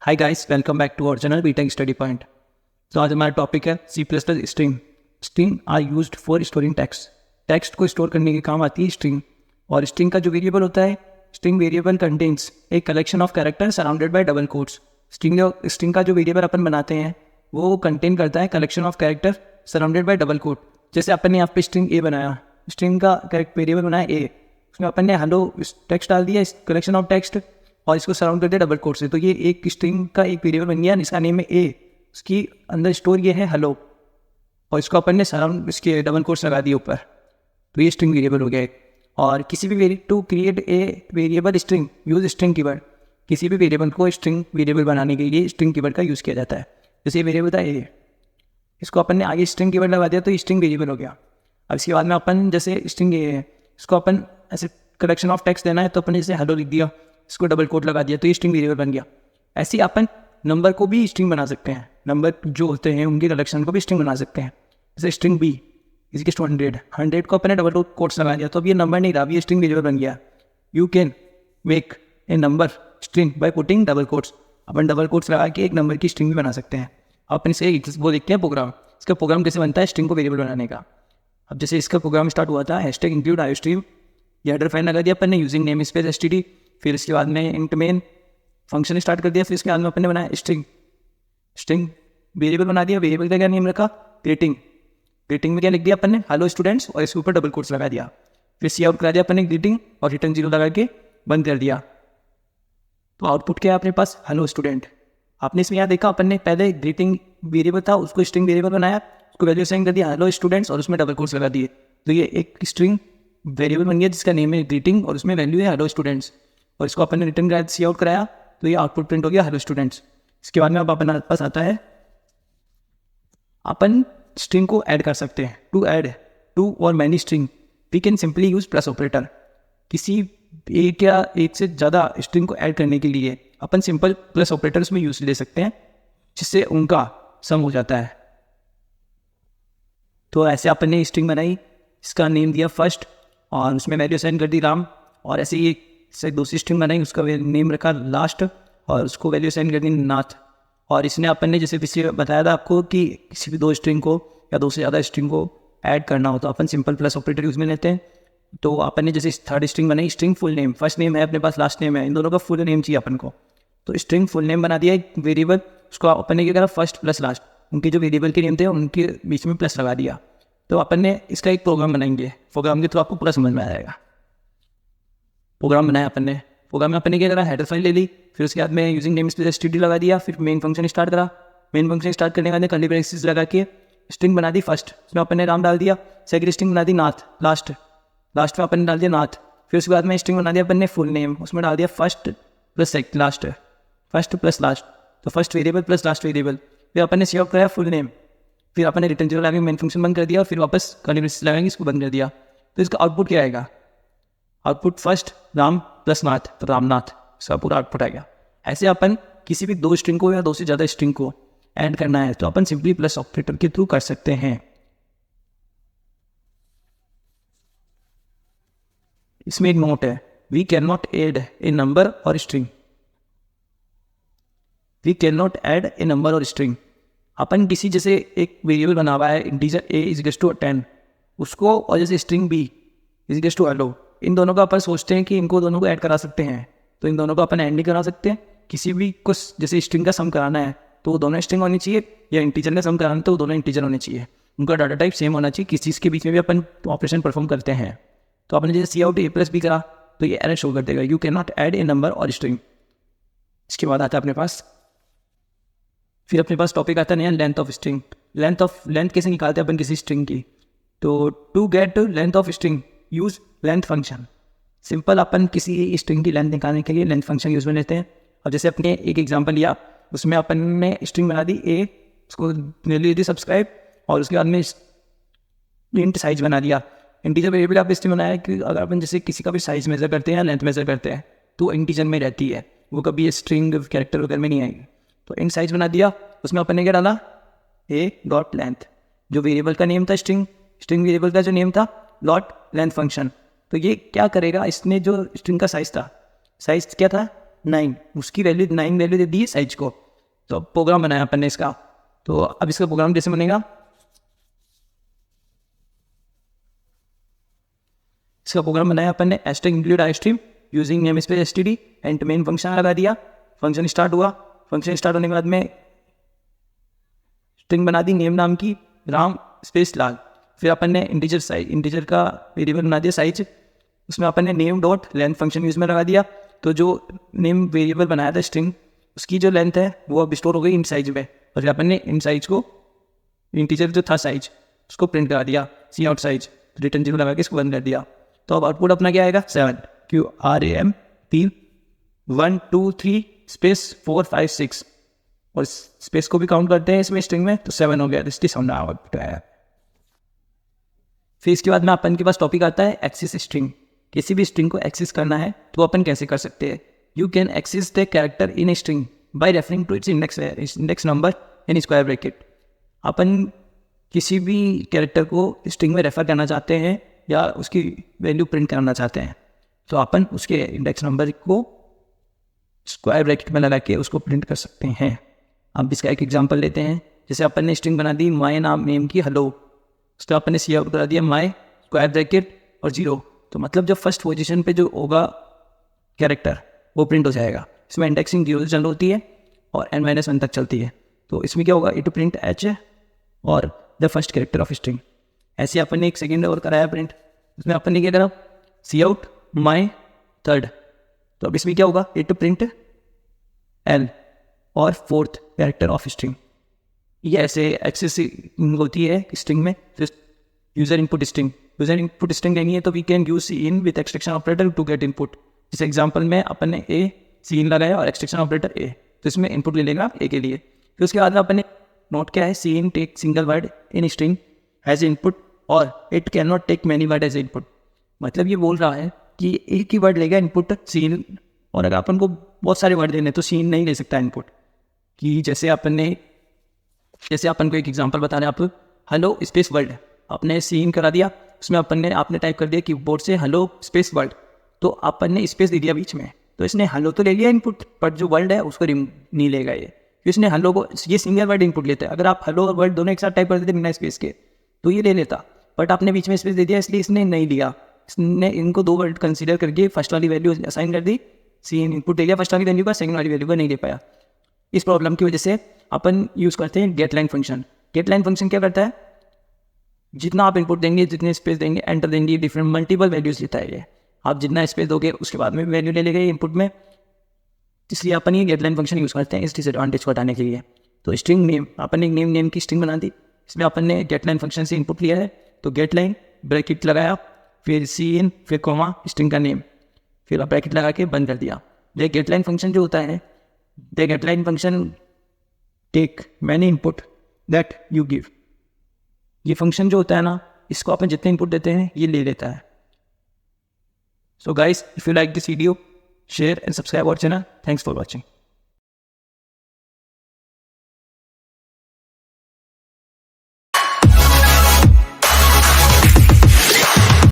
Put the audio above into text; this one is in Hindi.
Hi guys, welcome back to our channel B Tech study point. तो आज हमारा टॉपिक है C plus plus string. String are used for storing text. Text को स्टोर करने के काम आती है स्ट्रिंग। और स्ट्रिंग का जो वेरिएबल होता है, string variable contains a collection of character surrounded by double quotes. String का जो वेरिएबल अपन बनाते हैं वो कंटेन करता है collection of character surrounded by double quote. जैसे अपन ने यहाँ पे स्ट्रिंग ए बनाया, स्ट्रिंग का वेरिएबल बनाया ए, उसमें अपन ने हेलो टेक्स्ट डाल दिया, कलेक्शन ऑफ टेक्स्ट, और इसको सराउंड कर दिया डबल कोट से। तो ये एक स्ट्रिंग का एक वेरिएबल बन गया, इसका नेम है ए, उसकी अंदर स्टोर ये है हेलो, और इसको अपन ने सराउंड इसके डबल कोट्स लगा दिए ऊपर, तो ये स्ट्रिंग वेरिएबल हो गया। और किसी भी to create a variable string use string keyword. किसी भी वेरिएबल को स्ट्रिंग वेरिएबल बनाने के लिए स्ट्रिंग कीवर्ड का यूज़ किया जाता है। जैसे ये वेरिएबल था ए, इसको अपन ने आगे स्ट्रिंग कीवर्ड लगा दिया तो स्ट्रिंग वेरिएबल हो गया। अब इसके बाद में अपन जैसे स्ट्रिंग ए है, इसको अपन ऐसे कलेक्शन ऑफ टेक्स्ट देना है तो अपन जैसे हेलो लिख दिया, इसको डबल कोट लगा दिया, तो ये स्ट्रिंग वेरिएबल बन गया। ऐसे ही अपन नंबर को भी स्ट्रिंग बना सकते हैं। नंबर जो होते हैं उनके कलेक्शन को भी स्ट्रिंग बना सकते हैं। जैसे स्ट्रिंग बी इसके 100 को अपने डबल कोट्स लगा दिया, तो अब ये नंबर नहीं रहा, अब ये स्ट्रिंग वेरिएबल बन गया। You can make a number string by putting double quotes. Upon double quotes लगा के एक नंबर की स्ट्रिंग भी बना सकते हैं। अपन इसे वो देखते हैं प्रोग्राम, इसका प्रोग्राम कैसे बनता है स्ट्रिंग को वेरिएबल बनाने का। अब जैसे इसका प्रोग्राम स्टार्ट हुआ था हैशटैग इंक्लूड आईओस्ट्रीम, ये हेडर फाइल लगा दिया अपन ने यूजिंग नेम स्पेस एसटीडी, फिर इसके बाद में इंट मेन फंक्शन स्टार्ट कर दिया, फिर इसके बाद में अपन ने बनाया स्ट्रिंग वेरिएबल बना दिया। वेरिएबल का क्या नेम रखा, ग्रीटिंग। ग्रीटिंग में क्या लिख दिया अपन ने, हेलो स्टूडेंट्स, और इसके ऊपर डबल कोट्स लगा दिया। फिर सी आउट करा दिया अपन ने ग्रीटिंग और रिटर्न 0 लगा के बंद कर दिया। तो आउटपुट क्या है अपने पास, हेलो स्टूडेंट। आपने इसमें यहाँ देखा अपन ने पहले ग्रीटिंग वेरिएबल था, उसको स्ट्रिंग वेरिएबल बनाया, उसको वैल्यू असाइन कर दिया हेलो स्टूडेंट्स और उसमें डबल कोट्स लगा दिए, तो ये एक स्ट्रिंग वेरिएबल बन गया जिसका नेम है ग्रीटिंग और उसमें वैल्यू है हेलो स्टूडेंट्स। और इसको अपन ने रिटर्न करा सी आउट कराया, तो ये आउटपुट प्रिंट हो गया हेलो स्टूडेंट्स। इसके बाद में अब अपन पास आता है अपन स्ट्रिंग को ऐड कर सकते हैं। टू ऐड टू और many string we can simply use plus operator. किसी एक या एक से ज़्यादा स्ट्रिंग को ऐड करने के लिए अपन सिंपल प्लस ऑपरेटर उसमें यूज ले सकते हैं, जिससे उनका सम हो जाता है। तो ऐसे अपन ने स्ट्रिंग बनाई, इसका नेम दिया फर्स्ट और उसमें वैल्यू असाइन कर दी राम, और ऐसे ही से दूसरी स्ट्रिंग बनाई, उसका नेम रखा लास्ट और उसको वैल्यू असाइन कर दी नाथ। और इसने अपन ने जैसे पीछे बताया था आपको कि किसी भी दो स्ट्रिंग को या दो से ज़्यादा स्ट्रिंग को ऐड करना हो तो अपन सिंपल प्लस ऑपरेटर यूज में लेते हैं। तो अपन ने जैसे थर्ड स्ट्रिंग बनाई, string full name, first name है अपने पास, लास्ट नेम है, इन दोनों का फुल नेम चाहिए अपन को। तो स्ट्रिंग फुल नेम बना दिया एक वेरिएबल, उसको अपन ने क्या करा, फर्स्ट प्लस लास्ट, उनके जो वेरिएबल के नेम थे उनके बीच में प्लस लगा दिया। तो अपन ने इसका एक प्रोग्राम बनाएंगे, प्रोग्राम के थ्रू आपको पूरा समझ में आ जाएगा। प्रोग्राम बनाया अपन ने, प्रोग्राम में अपन ने क्या करा, हेडर फाइल ले ली, फिर उसके बाद में यूजिंग नेम स्पेस एसटीडी लगा दिया, फिर मेन फंक्शन स्टार्ट करा। मेन फंक्शन स्टार्ट करने के बाद कर्ली ब्रैकेट्स लगा के स्ट्रिंग बना दी फर्स्ट, उसमें अपन ने राम डाल दिया, सेकंड स्ट्रिंग बना दी नाथ, लास्ट में अपन ने डाल दिया नाथ। फिर उसके बाद में स्ट्रिंग बना दिया अपन ने फुल नेम, उसमें डाल दिया first plus last, first plus last, तो first variable plus last variable. फिर अपन ने सेव कराया फुल नेम, फिर अपन ने रिटर्न 0 लगा मेन फंक्शन बंद कर दिया, फिर वापस कर्ली ब्रैकेट्स लगाएंगे, इसको बंद कर दिया। तो इसका आउटपुट क्या आएगा, आउटपुट फर्स्ट राम प्लस नाथ, तो रामनाथ, इसका पूरा आउटपुट आ गया। ऐसे अपन किसी भी दो स्ट्रिंग को या दो से ज़्यादा स्ट्रिंग को ऐड करना है तो अपन सिंपली प्लस ऑपरेटर के थ्रू कर सकते हैं। इसमें एक नोट है, we can not add a number और string. We can not add a number और स्ट्रिंग। अपन किसी जैसे एक वेरिएबल बना हुआ है इंटीजर a इज टू 10, उसको और जैसे string b is to hello, इन दोनों का अपन सोचते हैं कि इनको दोनों को ऐड करा सकते हैं, तो इन दोनों को अपन ऐड नहीं करा सकते। किसी भी कुछ जैसे स्ट्रिंग का सम कराना है तो वो दोनों स्ट्रिंग होनी चाहिए, या इंटीजर का सम कराना है तो वो दोनों इंटीजर होने चाहिए, उनका डाटा टाइप सेम होना चाहिए, किसी चीज़ के बीच में भी अपन ऑपरेशन परफॉर्म करते हैं। तो आपने जैसे सी आउट ए प्लस बी करा तो ये एरर शो कर देगा, you can not add a number और स्ट्रिंग। इसके बाद आता है अपने पास टॉपिक आता है नया, लेंथ ऑफ स्ट्रिंग। लेंथ कैसे निकालते हैं अपन किसी स्ट्रिंग की, तो to get length of string use length function. Simple अपन किसी स्ट्रिंग की लेंथ निकालने के लिए लेंथ फंक्शन यूज में लेते हैं। अब जैसे अपने एक एग्जांपल लिया, उसमें अपन ने स्ट्रिंग बना दी ए, उसको ले दी सब्सक्राइब, और उसके बाद में इंट साइज बना दिया। इंटीजर वेरिएबल आप इसलिए बनाया कि अगर अपन जैसे किसी का भी साइज मेजर करते हैं या लेंथ मेजर करते हैं तो इंटीजर में रहती है, वो कभी स्ट्रिंग कैरेक्टर वगैरह में नहीं आएगी। तो इंट साइज बना दिया, उसमें अपन ने क्या डाला, ए डॉट लेंथ, जो वेरिएबल का नेम था स्ट्रिंग वेरिएबल का जो नेम था डॉट लेंथ फंक्शन। तो ये क्या करेगा, इसने जो स्ट्रिंग का साइज था, साइज क्या था 9, उसकी वैल्यू 9 वैल्यू दे दी है साइज को। तो अब प्रोग्राम बनाया अपन ने इसका। तो अब इसका प्रोग्राम कैसे बनेगा, इसका प्रोग्राम बनाया अपन ने string include I stream using name space STD and main function लगा दिया। फंक्शन स्टार्ट हुआ, फंक्शन स्टार्ट होने के बाद में स्ट्रिंग बना दी नेम नाम की, राम स्पेस लाल। फिर अपन ने इंटीजर का वेरिएबल बना दिया साइज, उसमें अपन ने name dot length function use में लगा दिया। तो जो नेम वेरिएबल बनाया था स्ट्रिंग, उसकी जो लेंथ है वो अब स्टोर हो गई इन साइज में, और फिर अपन ने इन साइज को, इंटीजर जो था साइज, उसको प्रिंट करा दिया सी आउट साइज, रिटर्न 0 लगा के इसको बंद कर दिया। तो अब आउटपुट अपना क्या आएगा, 7 QRAM 3 1 2 3 स्पेस 4 5 6, और स्पेस को भी काउंट करते हैं इसमें स्ट्रिंग में, तो 7 हो गया। दिस इज आउटपुट है। फिर इसके बाद में अपन के पास टॉपिक आता है एक्सेस स्ट्रिंग। किसी भी स्ट्रिंग को एक्सेस करना है तो अपन कैसे कर सकते हैं। You can access the character in a string by referring to its index number in square bracket. अपन किसी भी कैरेक्टर को स्ट्रिंग में रेफर करना चाहते हैं या उसकी वैल्यू प्रिंट करना चाहते हैं, तो अपन उसके इंडेक्स नंबर को स्क्वायर ब्रैकेट में लगा के उसको प्रिंट कर सकते हैं। अब इसका एक एग्जांपल लेते हैं। जैसे अपन ने स्ट्रिंग बना दी माय नाम नेम की हेलो, उसका अपन ने सी आउट करा दिया माय स्क्वायर ब्रैकेट और 0। तो मतलब जब फर्स्ट पोजीशन पे जो होगा कैरेक्टर वो प्रिंट हो जाएगा। इसमें इंडेक्सिंग 0 से चालू होती है और n-1 तक चलती है। तो इसमें क्या होगा, इट प्रिंट h और the first character of string. ऐसे अपन ने एक सेकेंड और कराया प्रिंट, उसमें अपन ने क्या करा, सी आउट माई थर्ड। तो अब इसमें क्या होगा, इट प्रिंट l और फोर्थ कैरेक्टर ऑफ स्ट्रिंग। ये ऐसे एक्सेस होती है स्ट्रिंग में। यूजर इनपुट स्ट्रिंग लेनी है तो we can use cin with extraction operator to get input. इस एग्जांपल में अपन ने ए सी इन लगाया और एक्सट्रैक्शन ऑपरेटर ए, तो इसमें इनपुट ले लेगा ए के लिए। फिर उसके बाद में अपन ने नोट किया है C in take single word in string as input और it can not take many word as input. मतलब ये बोल रहा है कि एक ही वर्ड लेगा इनपुट सी इन, और अगर अपन को बहुत सारे वर्ड देने तो सी इन नहीं ले सकता इनपुट। कि जैसे अपन को एक एग्जांपल बता रहे हैं, आप हेलो स्पेस वर्ल्ड आपने सीन करा दिया, उसमें आपने टाइप कर दिया कीबोर्ड से हेलो स्पेस वर्ल्ड, तो अपन ने स्पेस दे दिया बीच में, तो इसने हेलो तो ले लिया इनपुट, बट जो वर्ल्ड है उसको नहीं लेगा ये। तो इसने हेलो को, ये सिंगल वर्ड इनपुट लेता है। अगर आप हेलो और वर्ल्ड दोनों एक साथ टाइप कर देते बिना स्पेस के तो ये ले लेता, बट आपने बीच में स्पेस दे दिया इसलिए इसने नहीं लिया। इसने इनको 2 वर्ड कंसीडर करके फर्स्ट वाली वैल्यू असाइन कर दी, सी इनपुट ले लिया फर्स्ट वाली वैल्यू का, सेकंड वाली वैल्यू का नहीं ले पाया। इस प्रॉब्लम की वजह से अपन यूज़ करते हैं get line function. Get line function क्या करता है, जितना आप इनपुट देंगे, जितने स्पेस देंगे, एंटर देंगे, डिफरेंट मल्टीपल वैल्यूज लेता है ये। आप जितना स्पेस दोगे उसके बाद में वैल्यू ले लेगा इनपुट में, इसलिए अपन ये गेट लाइन फंक्शन यूज़ करते हैं इस डिसएडवांटेज को हटाने के लिए। तो स्ट्रिंग नेम, अपन ने नेम की स्ट्रिंग बना दी, इसमें अपन ने गेट लाइन फंक्शन से इनपुट लिया है, तो गेट लाइन ब्रैकेट लगाया, फिर सी इन, फिर कॉमा स्ट्रिंग का नेम, फिर आप ब्रैकेट लगा के बंद कर दिया। ये गेट लाइन फंक्शन जो होता है, the get line function take many input that you give. ये फंक्शन जो होता है ना, इसको अपन जितने इनपुट देते हैं ये ले लेता है। So guys, if you like this video, share and subscribe our channel. Thanks for watching.